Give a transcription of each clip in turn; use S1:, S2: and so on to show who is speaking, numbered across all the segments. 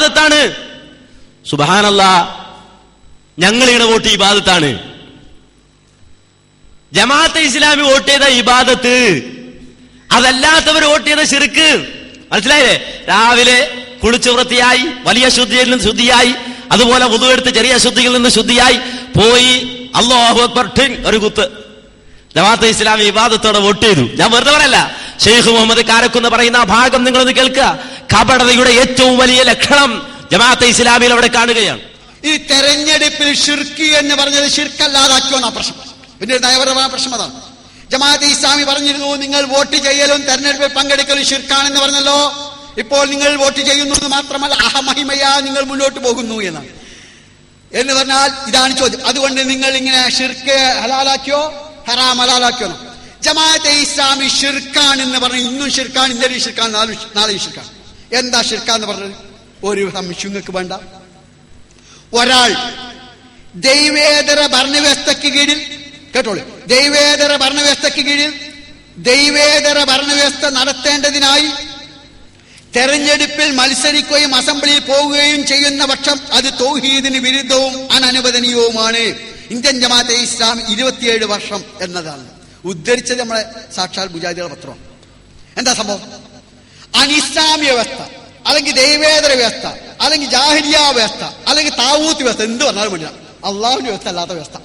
S1: ഇബാദത്താണ്. സുബ്ഹാനല്ലാഹ്, ഞങ്ങളിവിടെ വോട്ട് ഇബാദത്താണ്. ജമാഅത്തെ ഇസ്ലാമി വോട്ട് ചെയ്ത ഇബാദത്ത്, അതല്ലാത്തവർ വോട്ട് ചെയ്ത ശിർക്ക്. മനസ്സിലായില്ലേ? രാവിലെ കുളിച്ചു വൃത്തിയായി, വലിയ ശുദ്ധിയിൽ നിന്ന് ശുദ്ധിയായി, അതുപോലെ വുദു എടുത്ത് ചെറിയ ശുദ്ധിയിൽ നിന്ന് ശുദ്ധിയായി പോയി, അല്ലാഹു അക്ബർ ഠിങ് ഒരു കുത്ത്. ജമാഅത്തെ ഇസ്ലാമി ഇബാദത്തോടെ വോട്ട് ചെയ്തു. ഞാൻ വെറുതെ പറയല്ല, ഷെയ്ഖ് മുഹമ്മദ് കാരക്കുന്ന് പറയുന്ന ആ ഭാഗം നിങ്ങളൊന്ന് കേൾക്കുക. കപടതയുടെ ഏറ്റവും വലിയ ലക്ഷണം ജമാഅത്തെ ഇസ്ലാമിയിൽ അവിടെ കാണുകയാണ്.
S2: ഈ തെരഞ്ഞെടുപ്പിൽ ഷിർക്ക് എന്ന് പറഞ്ഞത് ഷിർക്കല്ലാതാക്കിയോന്നാ പ്രശ്നം. പിന്നെ നയപരമായ പ്രശ്നം അതാണ്. ജമാഅത്തെ ഇസ്ലാമി പറഞ്ഞിരുന്നു, നിങ്ങൾ വോട്ട് ചെയ്യലും തെരഞ്ഞെടുപ്പിൽ പങ്കെടുക്കലും ഷിർക്കാണെന്ന് പറഞ്ഞല്ലോ. ഇപ്പോൾ നിങ്ങൾ വോട്ട് ചെയ്യുന്നു എന്ന് മാത്രമല്ല, അഹമഹിമയാ നിങ്ങൾ മുന്നോട്ട് പോകുന്നു എന്നാണ്. എന്ന് പറഞ്ഞാൽ ഇതാണ് ചോദ്യം. അതുകൊണ്ട് നിങ്ങൾ ഇങ്ങനെ ഷിർക്ക് ഹലാലാക്കിയോ ഹറാം ഹലാലാക്കിയോ? ജമാഅത്തെ ഇസ്ലാമി ഷിർക്കാണെന്ന് പറഞ്ഞു. ഇന്നും ഷിർക്കാണ്, ഇന്നലെ ഷിർക്കാണ്, നാളെ ഷിർക്കാണ്. എന്താ ഷിർക്കാന്ന് പറഞ്ഞത്? ഒരു സംശയം നിങ്ങൾക്ക് വേണ്ട. ഒരാൾ ദൈവേതര ഭരണവ്യവസ്ഥയ്ക്ക് കീഴിൽ, കേട്ടോളൂ, ദൈവേതര ഭരണവ്യവസ്ഥയ്ക്ക് കീഴിൽ ദൈവേതര ഭരണവ്യവസ്ഥ നടത്തേണ്ടതിനായി തെരഞ്ഞെടുപ്പിൽ മത്സരിക്കുകയും അസംബ്ലിയിൽ പോവുകയും ചെയ്യുന്ന പക്ഷം അത് തൗഹീദിന് വിരുദ്ധവും അനനുവദനീയവുമാണ്. ഇന്ത്യൻ ജമാഅത്തെ ഇസ്ലാമി 27 വർഷം എന്നതാണ് ഉദ്ധരിച്ചത്. നമ്മളെ സാക്ഷാൽ മുജാഹിദുകളുടെ പത്രം. എന്താ സംഭവം? അനിസ്ലാമിക വ്യവസ്ഥ, അല്ലെങ്കിൽ ദൈവേതര വ്യവസ്ഥ, അല്ലെങ്കിൽ ജാഹിലിയ വ്യവസ്ഥ, അല്ലെങ്കിൽ താവൂത്ത് വ്യവസ്ഥ, എന്ത് പറഞ്ഞാലും വേണ്ടില്ല, അള്ളാഹുവിന്റെ വ്യവസ്ഥ അല്ലാത്ത വ്യവസ്ഥ.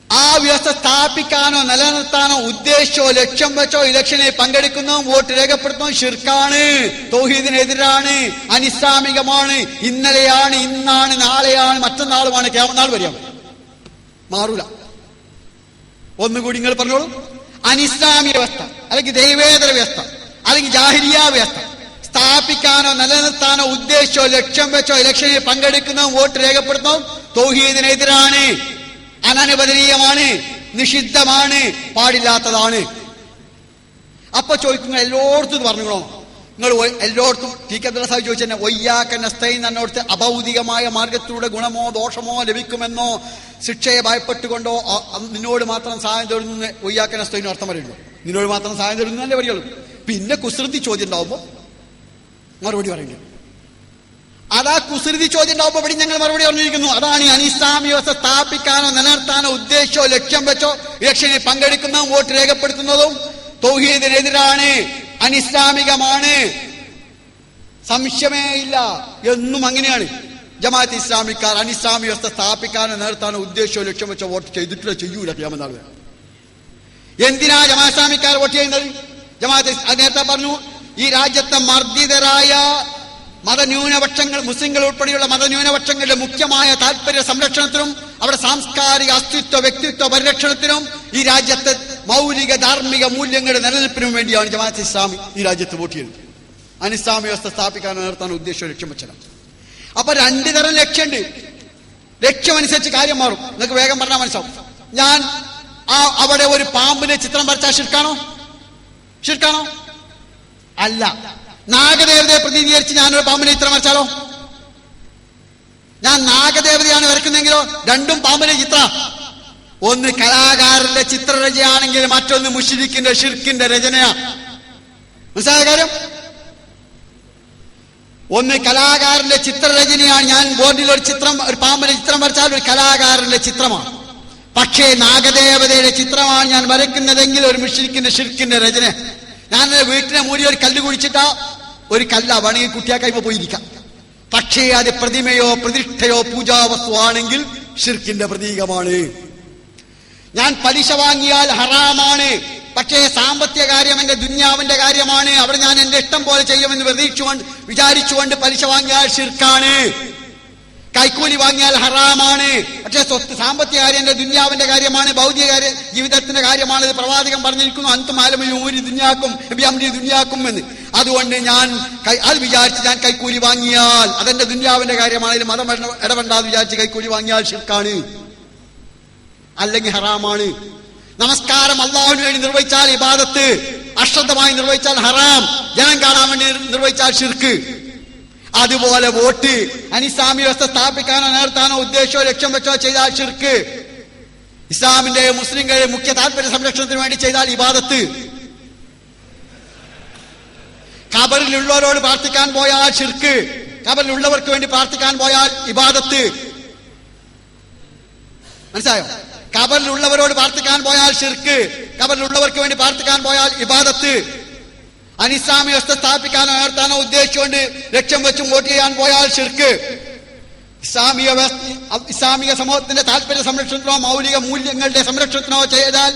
S2: ആ വ്യവസ്ഥ സ്ഥാപിക്കാനോ നിലനിർത്താനോ ഉദ്ദേശിച്ചോ ലക്ഷ്യം വെച്ചോ ഇലക്ഷനിൽ പങ്കെടുക്കുന്നതും വോട്ട് രേഖപ്പെടുത്തുന്നതും ഷിർക്കാണ്, തൗഹീദിനെതിരാണ്, അനിസ്ലാമികമാണ്. ഇന്നലെയാണ്, ഇന്നാണ്, നാളെയാണ്, മറ്റന്നാളുമാണ്, ഖിയാമത്ത് നാൾ വരെയാണ്, മാറൂല. ഒന്നുകൂടി നിങ്ങൾ പറഞ്ഞോളൂ. അനിസ്ലാമിക വ്യവസ്ഥ, അല്ലെങ്കിൽ ദൈവേതര വ്യവസ്ഥ, അല്ലെങ്കിൽ ജാഹിലിയ വ്യവസ്ഥ സ്ഥാപിക്കാനോ നിലനിർത്താനോ ഉദ്ദേശിച്ചോ ലക്ഷ്യം വെച്ചോ ഇലക്ഷനിൽ പങ്കെടുക്കുന്നതും വോട്ട് രേഖപ്പെടുത്തുന്നതും തൗഹീദിനെതിരാണ്, അനനുവദനീയമാണ്, നിഷിദ്ധമാണ്, പാടില്ലാത്തതാണ്. അപ്പൊ ചോദിക്കും, എല്ലായിടത്തും പറഞ്ഞോളൂ. നിങ്ങൾ എല്ലായിടത്തും ടി കെ അബ്ദുള്ള സാഹിബ് ചോദിച്ചെന്നെ, ഒയ്യാക്ക നസ്തൈൻ എന്നോടത്ത് അഭൗതികമായ മാർഗത്തിലൂടെ ഗുണമോ ദോഷമോ ലഭിക്കുമെന്നോ ശിക്ഷയെ ഭയപ്പെട്ടുകൊണ്ടോ നിന്നോട് മാത്രം സഹായം തേടുന്ന ഒയ്യാക്ക നസ്തൈന് അർത്ഥം പറയുള്ളൂ. നിന്നോട് മാത്രം സഹായം തേടുന്നല്ലേ പറയുള്ളൂ. പിന്നെ കുസൃതി ചോദ്യം ഉണ്ടാവുമ്പോ മറുപടി പറയുന്നു. അതാ കുസൃതി ചോദ്യം ഉണ്ടാവുമ്പോ ഇവിടെ ഞങ്ങൾ മറുപടി പറഞ്ഞിരിക്കുന്നു. അതാണ് ഈ അനിസ്ലാമിക വ്യവസ്ഥ സ്ഥാപിക്കാനോ നിലനിർത്താനോ ഉദ്ദേശിച്ചോ ലക്ഷ്യം വെച്ചോ ഇലക്ഷനിൽ പങ്കെടുക്കുന്നതും വോട്ട് രേഖപ്പെടുത്തുന്നതും തൗഹീദിനെതിരാണ്, അനിസ്ലാമികമാണ്, സംശയമേ ഇല്ല. എന്നും അങ്ങനെയാണ്. ജമാഅത്തെ ഇസ്ലാമിക്കാർ അനിസ്ലാമിക വ്യവസ്ഥ സ്ഥാപിക്കാനോ നിലനിർത്താനോ ഉദ്ദേശിച്ചോ ലക്ഷ്യം വെച്ചോ വോട്ട് ചെയ്തിട്ടില്ല, ചെയ്യൂല ഖിയാമത്ത് നാൾ. എന്തിനാ ജമാഅത്തെ ഇസ്ലാമിക്കാർ വോട്ട് ചെയ്യുന്നത്? ജമാഅത്തെ നേരത്തെ പറഞ്ഞു, ഈ രാജ്യത്തെ മർദ്ദിതരായ മതന്യൂനപക്ഷങ്ങൾ, മുസ്ലിങ്ങൾ ഉൾപ്പെടെയുള്ള മതന്യൂനപക്ഷങ്ങളുടെ മുഖ്യമായ താല്പര്യ സംരക്ഷണത്തിനും അവരുടെ സാംസ്കാരിക അസ്തിത്വ വ്യക്തിത്വ പരിരക്ഷണത്തിനും ഈ രാജ്യത്തെ മൗലിക ധാർമ്മിക മൂല്യങ്ങളുടെ നിലനിൽപ്പിനും വേണ്ടിയാണ് ജമാഅത്തെ ഇസ്ലാമി ഈ രാജ്യത്ത് വോട്ട് ചെയ്യുന്നത്. അനിസ്ലാമിക വ്യവസ്ഥ സ്ഥാപിക്കാനോ നിർത്താനോ ഉദ്ദേശിച്ച ലക്ഷ്യം വെച്ചതാണ്. അപ്പൊ 2 തരം ലക്ഷ്യമുണ്ട്. ലക്ഷ്യമനുസരിച്ച് കാര്യം മാറും. നിങ്ങൾക്ക് വേഗം പറഞ്ഞാൽ മനസ്സിലാവും. ഞാൻ അവിടെ ഒരു പാമ്പിനെ ചിത്രം വരച്ചാൽ ഷിർക്കാണോ? ഷിർക്കാണോ? അല്ല. നാഗദേവതയെ പ്രതിനിധീകരിച്ച് ഞാനൊരു പാമ്പിനെ ചിത്രം വരച്ചാലോ? ഞാൻ നാഗദേവതയാണ് വരയ്ക്കുന്നെങ്കിലോ? രണ്ടും പാമ്പിനെ ചിത്ര. ഒന്ന് കലാകാരന്റെ ചിത്രരചനയാണെങ്കിൽ മറ്റൊന്ന് മുശ്രിക്കിന്റെ ഷിർക്കിന്റെ രചനയാ. മനസ്സിലായ കാര്യം? ഒന്ന് കലാകാരന്റെ ചിത്രരചനയാണ്. ഞാൻ ബോർഡിൽ ഒരു പാമ്പിന്റെ ചിത്രം വരച്ചാൽ ഒരു കലാകാരന്റെ ചിത്രമാണ്. പക്ഷേ നാഗദേവതയുടെ ചിത്രമാണ് ഞാൻ വരയ്ക്കുന്നതെങ്കിൽ ഒരു മുശ്രിക്കിന്റെ ഷിർക്കിന്റെ രചന. ഞാൻ വീട്ടിനെ മൂടി ഒരു കല്ല് കുഴിച്ചിട്ടാ ഒരു കല്ല വേണമെങ്കിൽ കുട്ടിയാ കൈമ പോയിരിക്കാം. പക്ഷേ അത് പ്രതിമയോ പ്രതിഷ്ഠയോ പൂജാവസ്തു ആണെങ്കിൽ ഷിർക്കിന്റെ പ്രതീകമാണ്. ഞാൻ പലിശ വാങ്ങിയാൽ ഹറാമാണ്. പക്ഷേ സാമ്പത്തിക കാര്യം എന്റെ ദുന്യാവിന്റെ കാര്യമാണ്, അവിടെ ഞാൻ എന്റെ ഇഷ്ടം പോലെ ചെയ്യുമെന്ന് വിചാരിച്ചുകൊണ്ട് പലിശ വാങ്ങിയാൽ ഷിർക്കാണ്. കൈക്കൂലി വാങ്ങിയാൽ ഹറാമാണ്. പക്ഷേ സാമ്പത്തിക കാര്യം എന്റെ ദുന്യാവിന്റെ കാര്യമാണ്, ഭൗതിക ജീവിതത്തിന്റെ കാര്യമാണ്. ഇത് പ്രവാചകൻ പറഞ്ഞിരിക്കുന്നു, അന്തും ആലമയൂരി ദുന്യാക്കും ദുന്യാക്കും എന്ന്. അതുകൊണ്ട് ഞാൻ അത് വിചാരിച്ച് ഞാൻ കൈക്കൂലി വാങ്ങിയാൽ അതെന്റെ ദുന്യാവിന്റെ കാര്യമാണ്, അതിൽ മതം ഇടപെടാന്ന് വിചാരിച്ച് കൈക്കൂലി വാങ്ങിയാൽ ഷിർക്കാണ്, അല്ലെങ്കിൽ ഹറാമാണ്. നമസ്കാരം അല്ലാഹുവിന് വേണ്ടി നിർവഹിച്ചാൽ ഇബാദത്ത്, അശ്രദ്ധമായി നിർവഹിച്ചാൽ ഹറാം, ജനം കാണാൻ വേണ്ടി നിർവഹിച്ചാൽ ഷിർക്ക്. അതുപോലെ വോട്ട് അനിസ്ലാമിക വ്യവസ്ഥ സ്ഥാപിക്കാനോ നിലനിർത്താനോ ഉദ്ദേശിച്ചോ ലക്ഷ്യം വെച്ചോ ചെയ്താൽ ഷിർക്ക്. ഇസ്ലാമിന്റെ മുസ്ലിങ്ങളുടെ മുഖ്യ താല്പര്യ സംരക്ഷണത്തിന് വേണ്ടി ചെയ്താൽ ഇബാദത്ത്. ഖബറിലുള്ളവരോട് പ്രാർത്ഥിക്കാൻ പോയാൽ ഷിർക്ക്. കബറിലുള്ളവർക്ക് വേണ്ടി പ്രാർത്ഥിക്കാൻ പോയാൽ ഇബാദത്ത്. മനസ്സിലായോ? കബറിലുള്ളവരോട് പ്രാർത്ഥിക്കാൻ പോയാൽ ഷിർക്ക്, കബറിലുള്ളവർക്ക് വേണ്ടി പ്രാർത്ഥിക്കാൻ പോയാൽ ഇബാദത്ത്. അനിസ്ലാമിക വ്യവസ്ഥ സ്ഥാപിക്കാനോ ഉയർത്താനോ ഉദ്ദേശിച്ചുകൊണ്ട് ലക്ഷ്യം വെച്ചും വോട്ട് ചെയ്യാൻ പോയാൽ ഷിർക്ക്. ഇസ്ലാമിക സമൂഹത്തിന്റെ താല്പര്യ സംരക്ഷണത്തിനോ മൗലിക മൂല്യങ്ങളുടെ സംരക്ഷണത്തിനോ ചെയ്താൽ